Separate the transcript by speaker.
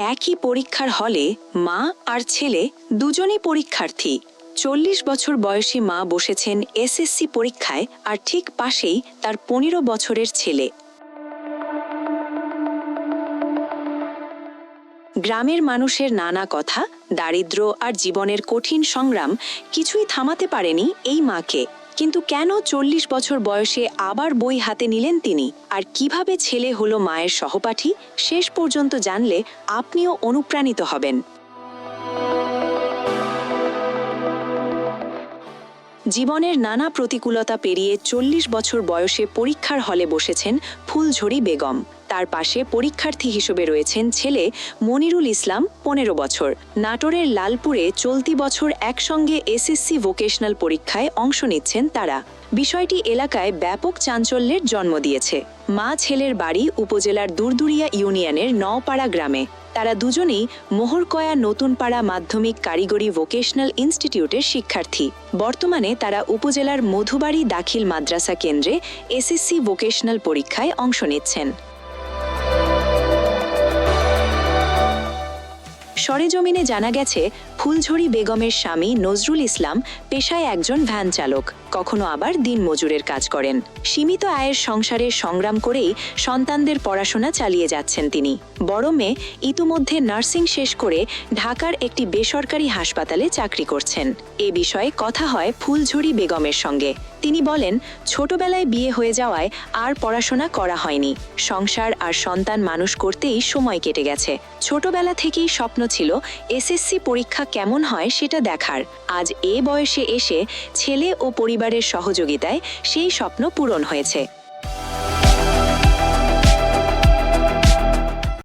Speaker 1: একই পরীক্ষার হলে মা আর ছেলে দুজনেই পরীক্ষার্থী। 40 বছর বয়সী মা বসেছেন এসএসসি পরীক্ষায়, আর ঠিক পাশেই তার 15 বছরের ছেলে। গ্রামের মানুষের নানা কথা, দারিদ্র্য আর জীবনের কঠিন সংগ্রাম কিছুই থামাতে পারেনি এই মাকে। কিন্তু কেন 40 বছর বয়সে আবার বই হাতে নিলেন তিনি, আর কিভাবে ছেলে হলো মায়ের সহপাঠী, শেষ পর্যন্ত জানলে আপনিও অনুপ্রাণিত হবেন। জীবনের নানা প্রতিকূলতা পেরিয়ে 40 বছর বয়সে পরীক্ষার হলে বসেছেন ফুলঝুরি বেগম। তার পাশে পরীক্ষার্থী হিসেবে রয়েছেন ছেলে মনিরুল ইসলাম, 15 বছর। নাটোরের লালপুরে চলতি বছর একসঙ্গে এসএসসি ভোকেশনাল পরীক্ষায় অংশ নিচ্ছেন তারা। বিষয়টি এলাকায় ব্যাপক চাঞ্চল্যের জন্ম দিয়েছে। মা ছেলের বাড়ি উপজেলার দুরদুরিয়া ইউনিয়নের নওপাড়া গ্রামে। তারা দুজনেই মোহরকয়া নতুনপাড়া মাধ্যমিক কারিগরি ভোকেশনাল ইনস্টিটিউটের শিক্ষার্থী। বর্তমানে তারা উপজেলার মধুবাড়ি দাখিল মাদ্রাসা কেন্দ্রে এসএসসি ভোকেশনাল পরীক্ষায় অংশ নিচ্ছেন। সরেজমিনে জানা গেছে, ফুলঝুরি বেগমের স্বামী নজরুল ইসলাম পেশায় একজন ভ্যান চালক, কখনো আবার দিনমজুরের কাজ করেন। সীমিত আয়ের সংসারে সংগ্রাম করেই সন্তানদের পড়াশোনা চালিয়ে যাচ্ছেন তিনি। বড় মেয়ে ইতিমধ্যে নার্সিং শেষ করে ঢাকার একটি বেসরকারি হাসপাতালে চাকরি করছেন। এ বিষয়ে কথা হয় ফুলঝুরি বেগমের সঙ্গে। তিনি বলেন, ছোটবেলায় বিয়ে হয়ে যাওয়ায় আর পড়াশোনা করা হয়নি। সংসার আর সন্তান মানুষ করতেই সময় কেটে গেছে। ছোটবেলা থেকেই স্বপ্ন ছিল এসএসসি পরীক্ষা কেমন হয় সেটা দেখার। আজ এ বয়সে এসে ছেলে ও পরিবারের সহযোগিতায় সেই স্বপ্ন পূরণ হয়েছে।